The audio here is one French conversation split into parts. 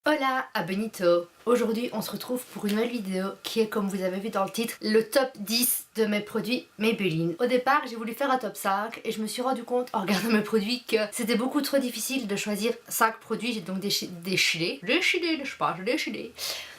Hola à Benito. Aujourd'hui on se retrouve pour une nouvelle vidéo qui est, comme vous avez vu dans le titre, le top 10 de mes produits Maybelline. Au départ j'ai voulu faire un top 5 et je me suis rendu compte en regardant mes produits que c'était beaucoup trop difficile de choisir 5 produits. J'ai donc décidé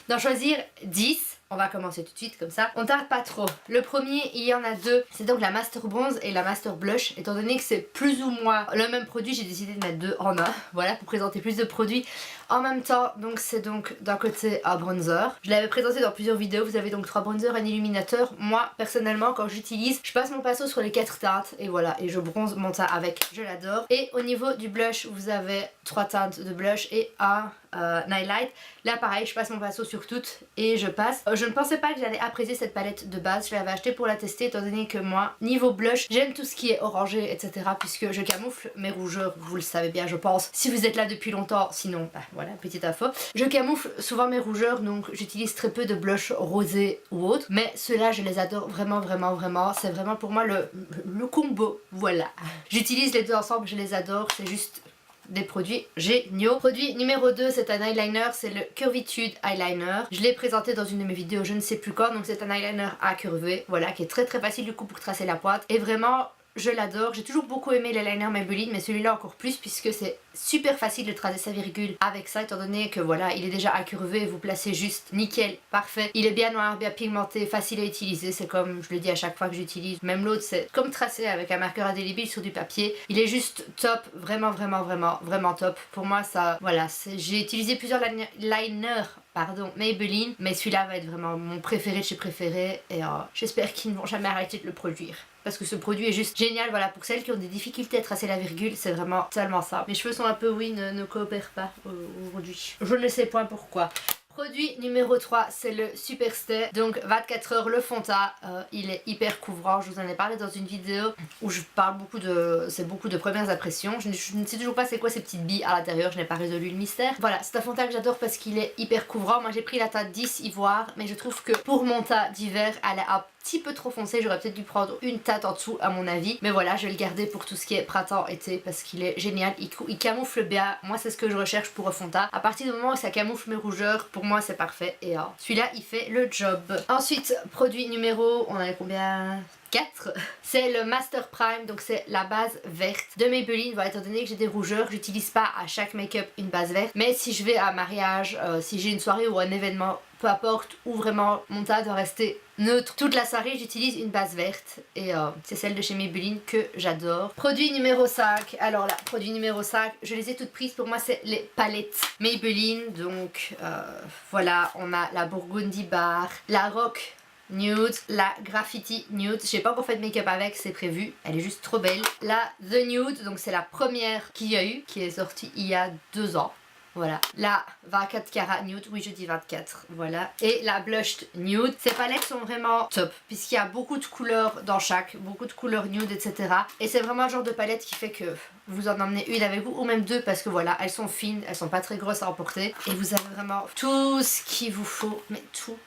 d'en choisir 10. On va commencer tout de suite comme ça. On tarde pas trop. Le premier, il y en a deux. C'est donc la Master Bronze et la Master Blush. Étant donné que c'est plus ou moins le même produit, j'ai décidé de mettre deux en un. Voilà, pour présenter plus de produits en même temps. Donc c'est donc d'un côté un bronzer. Je l'avais présenté dans plusieurs vidéos. Vous avez donc 3 bronzers, un illuminateur. Moi, personnellement, quand j'utilise, je passe mon pinceau sur les 4 teintes. Et voilà, et je bronze mon teint avec. Je l'adore. Et au niveau du blush, vous avez 3 teintes de blush et un Nightlight. Là pareil, je passe mon pinceau sur toutes et je passe. Je ne pensais pas que j'allais apprécier cette palette de base. Je l'avais achetée pour la tester étant donné que moi, niveau blush, j'aime tout ce qui est orangé, etc. puisque je camoufle mes rougeurs, vous le savez bien je pense. Si vous êtes là depuis longtemps, sinon, bah, voilà, petite info. Je camoufle souvent mes rougeurs, donc j'utilise très peu de blush rosé ou autre. Mais ceux-là, je les adore vraiment, vraiment, vraiment. C'est vraiment pour moi le combo, voilà. J'utilise les deux ensemble, je les adore, c'est juste des produits géniaux. Produit numéro 2, c'est un eyeliner, c'est le Curvitude Eyeliner. Je l'ai présenté dans une de mes vidéos, je ne sais plus quand, donc c'est un eyeliner à curver, voilà, qui est très très facile du coup pour tracer la pointe. Et vraiment, je l'adore. J'ai toujours beaucoup aimé l'eyeliner Maybelline, mais celui-là encore plus puisque c'est super facile de tracer sa virgule avec ça, étant donné que voilà, il est déjà incurvé, vous placez juste nickel, parfait. Il est bien noir, bien pigmenté, facile à utiliser, c'est comme je le dis à chaque fois que j'utilise. Même l'autre, c'est comme tracer avec un marqueur indélébile sur du papier. Il est juste top, vraiment, vraiment, vraiment, vraiment top. Pour moi, ça, voilà, j'ai utilisé plusieurs liners Maybelline, mais celui-là va être vraiment mon préféré de chez préféré et j'espère qu'ils ne vont jamais arrêter de le produire. Parce que ce produit est juste génial, voilà, pour celles qui ont des difficultés à tracer la virgule, c'est vraiment tellement ça. Mes cheveux sont un peu, oui, ne coopèrent pas aujourd'hui. Je ne sais point pourquoi. Produit numéro 3, c'est le Superstay, donc 24 heures le fond de teint, il est hyper couvrant, je vous en ai parlé dans une vidéo où je parle beaucoup de premières impressions. Je ne sais toujours pas c'est quoi ces petites billes à l'intérieur, je n'ai pas résolu le mystère. Voilà, c'est un fond de teint que j'adore parce qu'il est hyper couvrant. Moi j'ai pris la teinte 10 ivoire, mais je trouve que pour mon teint d'hiver, elle est un petit peu trop foncé, j'aurais peut-être dû prendre une teinte en dessous à mon avis, mais voilà, je vais le garder pour tout ce qui est printemps-été parce qu'il est génial, il camoufle bien. Moi c'est ce que je recherche pour un fond de teint. À partir du moment où ça camoufle mes rougeurs, pour moi c'est parfait et celui-là il fait le job. Ensuite, produit numéro, on avait combien? 4, c'est le Master Prime, donc c'est la base verte de Maybelline. Voilà, étant donné que j'ai des rougeurs, j'utilise pas à chaque make-up une base verte, mais si je vais à un mariage, si j'ai une soirée ou un événement, peu importe, où vraiment mon teint doit rester neutre toute la soirée, j'utilise une base verte et c'est celle de chez Maybelline que j'adore. Produit numéro 5, alors là, produit numéro 5, je les ai toutes prises, pour moi c'est les palettes Maybelline, donc voilà, on a la Burgundy Bar, la Rock Nude, la Graffiti Nude, j'ai pas encore fait de make-up avec, c'est prévu, elle est juste trop belle. La The Nude, donc c'est la première qu'il y a eu, qui est sortie il y a 2 ans. Voilà, la 24 carats nude, oui je dis 24, voilà. Et la blushed nude, ces palettes sont vraiment top, puisqu'il y a beaucoup de couleurs dans chaque, beaucoup de couleurs nude, etc. Et c'est vraiment le genre de palette qui fait que vous en emmenez une avec vous, ou même deux, parce que voilà, elles sont fines, elles sont pas très grosses à emporter. Et vous avez vraiment tout ce qu'il vous faut, mais tout.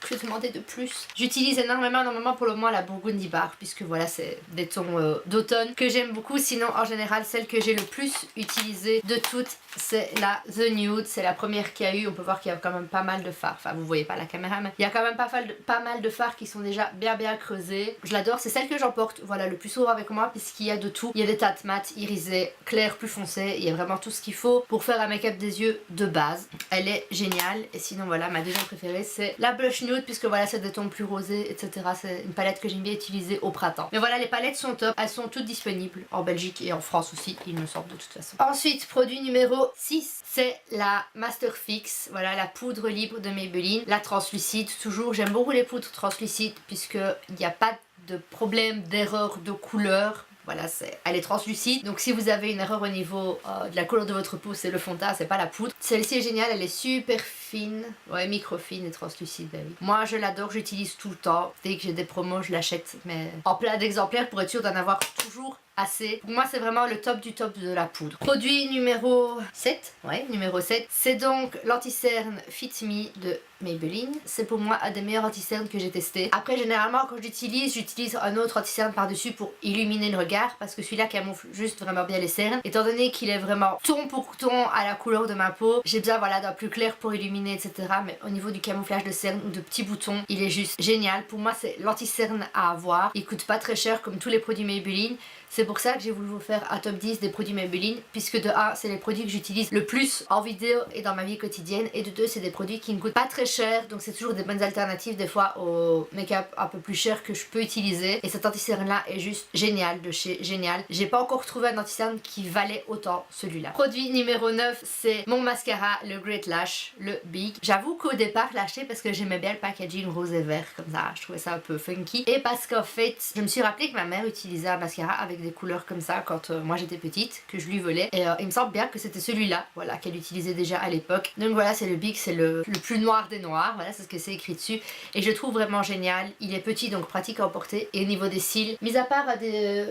Que demander de plus. J'utilise énormément pour le moment la Burgundy Bar, puisque voilà, c'est des tons d'automne que j'aime beaucoup. Sinon en général celle que j'ai le plus utilisée de toutes, c'est la The Nude, c'est la première qu'il y a eu. On peut voir qu'il y a quand même pas mal de fards, enfin vous voyez pas la caméra, mais il y a quand même pas mal de fards qui sont déjà bien creusés. Je l'adore, c'est celle que j'emporte voilà le plus souvent avec moi, puisqu'il y a de tout. Il y a des teintes mat, irisées, claires, plus foncées, il y a vraiment tout ce qu'il faut pour faire un make-up des yeux de base. Elle est géniale. Et sinon voilà, ma deuxième préférée c'est la Blush Nude, puisque voilà c'est des tons plus rosés, etc. C'est une palette que j'aime bien utiliser au printemps. Mais voilà, les palettes sont top, elles sont toutes disponibles en Belgique et en France aussi, il me semble de toute façon. Ensuite, produit numéro 6, c'est la Master Fix, voilà la poudre libre de Maybelline, la translucide. Toujours, j'aime beaucoup les poudres translucides puisqu'il n'y a pas de problème d'erreur de couleur. Voilà, elle est translucide, donc si vous avez une erreur au niveau de la couleur de votre peau, c'est le fond de teint, c'est pas la poudre. Celle-ci est géniale, elle est super fine, ouais, micro fine et translucide, bah oui. Moi je l'adore, j'utilise tout le temps, dès que j'ai des promos je l'achète, mais en plein d'exemplaires pour être sûre d'en avoir toujours assez. Pour moi c'est vraiment le top du top de la poudre. Produit numéro 7, ouais numéro 7, c'est donc l'anti-cerne Fit Me de Maybelline. C'est pour moi un des meilleurs anti-cernes que j'ai testé. Après généralement quand j'utilise un autre anti-cerne par dessus pour illuminer le regard parce que celui-là camoufle juste vraiment bien les cernes. Étant donné qu'il est vraiment ton pour ton à la couleur de ma peau, j'ai besoin voilà d'un plus clair pour illuminer etc. Mais au niveau du camouflage de cernes ou de petits boutons, il est juste génial. Pour moi c'est l'anti-cerne à avoir. Il coûte pas très cher comme tous les produits Maybelline. C'est pour ça que j'ai voulu vous faire un top 10 des produits Maybelline, puisque de 1 c'est les produits que j'utilise le plus en vidéo et dans ma vie quotidienne, et de 2 c'est des produits qui ne coûtent pas très cher, donc c'est toujours des bonnes alternatives des fois au make-up un peu plus cher que je peux utiliser. Et cet anti-cerne là est juste génial, de chez Génial. J'ai pas encore trouvé un anti-cerne qui valait autant celui-là. Produit numéro 9, c'est mon mascara, le Great Lash, le Big. J'avoue qu'au départ je l'ai acheté parce que j'aimais bien le packaging rose et vert comme ça, je trouvais ça un peu funky, et parce qu'en fait je me suis rappelé que ma mère utilisait un mascara avec des couleurs comme ça quand moi j'étais petite, que je lui volais, et il me semble bien que c'était celui-là, voilà, qu'elle utilisait déjà à l'époque. Donc voilà, c'est le Big, c'est le plus noir des noirs, voilà, c'est ce que c'est écrit dessus, et je le trouve vraiment génial. Il est petit donc pratique à emporter, et au niveau des cils, mis à part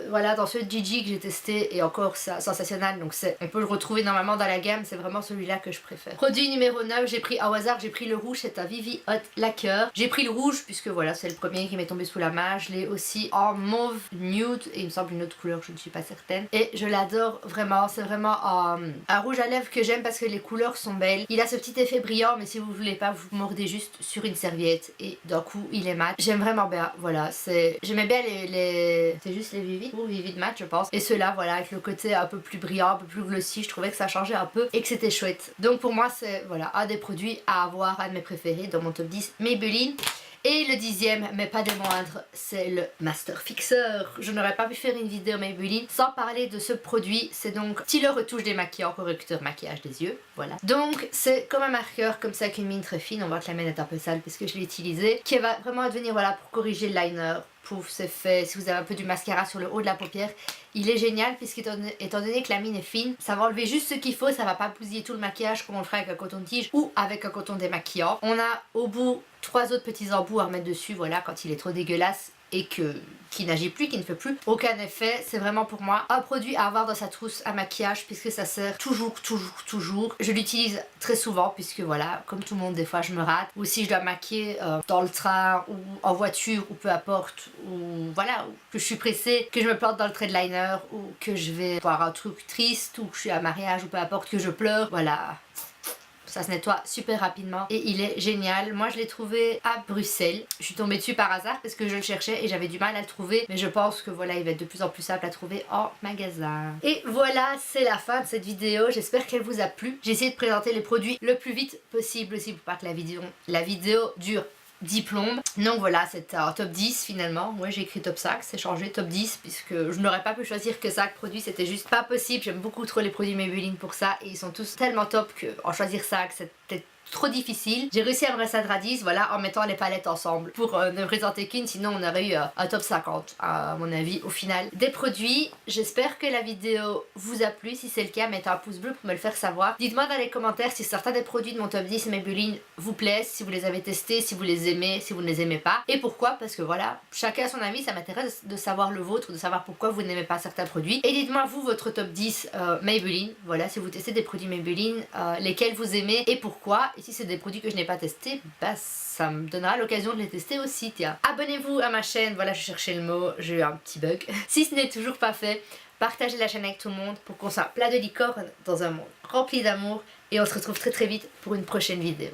voilà, dans ceux de Gigi que j'ai testé, et encore c'est sensationnel, donc on peut le retrouver normalement dans la gamme, c'est vraiment celui-là que je préfère. Produit numéro 9, j'ai pris au hasard, j'ai pris le rouge, c'est un Vivi Hot Lacquer. J'ai pris le rouge puisque voilà, c'est le premier qui m'est tombé sous la main. Je l'ai aussi en mauve nude, et il me semble une autre couleur, je ne suis pas certaine, et je l'adore vraiment. C'est vraiment un rouge à lèvres que j'aime parce que les couleurs sont belles. Il a ce petit effet brillant, mais si vous voulez pas, vous mordez juste sur une serviette et d'un coup il est mat. J'aime vraiment bien, voilà, j'aimais bien c'est juste les Vivid ou Vivid Mat je pense, et ceux-là voilà, avec le côté un peu plus brillant, un peu plus glossy, je trouvais que ça changeait un peu et que c'était chouette. Donc pour moi c'est voilà un des produits à avoir, un de mes préférés dans mon top 10 Maybelline. Et le 10e, mais pas des moindres, c'est le Master Fixer. Je n'aurais pas pu faire une vidéo Maybelline sans parler de ce produit. C'est donc stylo retouche démaquillant, correcteur maquillage des yeux, voilà. Donc c'est comme un marqueur, comme ça, avec une mine très fine. On voit que la mienne est un peu sale parce que je l'ai utilisé, qui va vraiment devenir voilà pour corriger le liner. Pouf, c'est fait. Si vous avez un peu du mascara sur le haut de la paupière, il est génial puisqu'étant donné que la mine est fine, ça va enlever juste ce qu'il faut, ça va pas bousiller tout le maquillage comme on le ferait avec un coton-tige ou avec un coton démaquillant. On a au bout 3 autres petits embouts à remettre dessus, voilà, quand il est trop dégueulasse et qui n'agit plus, qui ne fait plus aucun effet. C'est vraiment pour moi un produit à avoir dans sa trousse à maquillage puisque ça sert toujours. Je l'utilise très souvent puisque voilà, comme tout le monde des fois je me rate, ou si je dois maquiller dans le train ou en voiture ou peu importe, ou voilà, ou que je suis pressée, que je me plante dans le trait de liner, ou que je vais voir un truc triste, ou que je suis à un mariage ou peu importe, que je pleure, voilà. Ça se nettoie super rapidement et il est génial. Moi je l'ai trouvé à Bruxelles. Je suis tombée dessus par hasard parce que je le cherchais et j'avais du mal à le trouver. Mais je pense que voilà, il va être de plus en plus simple à trouver en magasin. Et voilà, c'est la fin de cette vidéo. J'espère qu'elle vous a plu. J'ai essayé de présenter les produits le plus vite possible aussi pour pas que la vidéo dure 10 plombes. Donc voilà, c'était un top 10 finalement. Moi j'ai écrit top 5, c'est changé top 10 puisque je n'aurais pas pu choisir que 5 produits, c'était juste pas possible. J'aime beaucoup trop les produits Maybelline pour ça et ils sont tous tellement top que en choisir 5 c'était trop difficile. J'ai réussi à me restreindre à 10, voilà, en mettant les palettes ensemble pour ne présenter qu'une, sinon on aurait eu un top 50 à mon avis au final des produits. J'espère que la vidéo vous a plu. Si c'est le cas, mettez un pouce bleu pour me le faire savoir. Dites-moi dans les commentaires si certains des produits de mon top 10 Maybelline vous plaisent, si vous les avez testés, si vous les aimez, si vous ne les aimez pas et pourquoi, parce que voilà, chacun a son avis, ça m'intéresse de savoir le vôtre, de savoir pourquoi vous n'aimez pas certains produits. Et dites-moi vous votre top 10 Maybelline, voilà, si vous testez des produits Maybelline, lesquels vous aimez et pourquoi. Et si c'est des produits que je n'ai pas testés, bah ça me donnera l'occasion de les tester aussi, tiens. Abonnez-vous à ma chaîne, voilà, je cherchais le mot, j'ai eu un petit bug. Si ce n'est toujours pas fait, partagez la chaîne avec tout le monde pour qu'on soit plein de licornes dans un monde rempli d'amour. Et on se retrouve très vite pour une prochaine vidéo.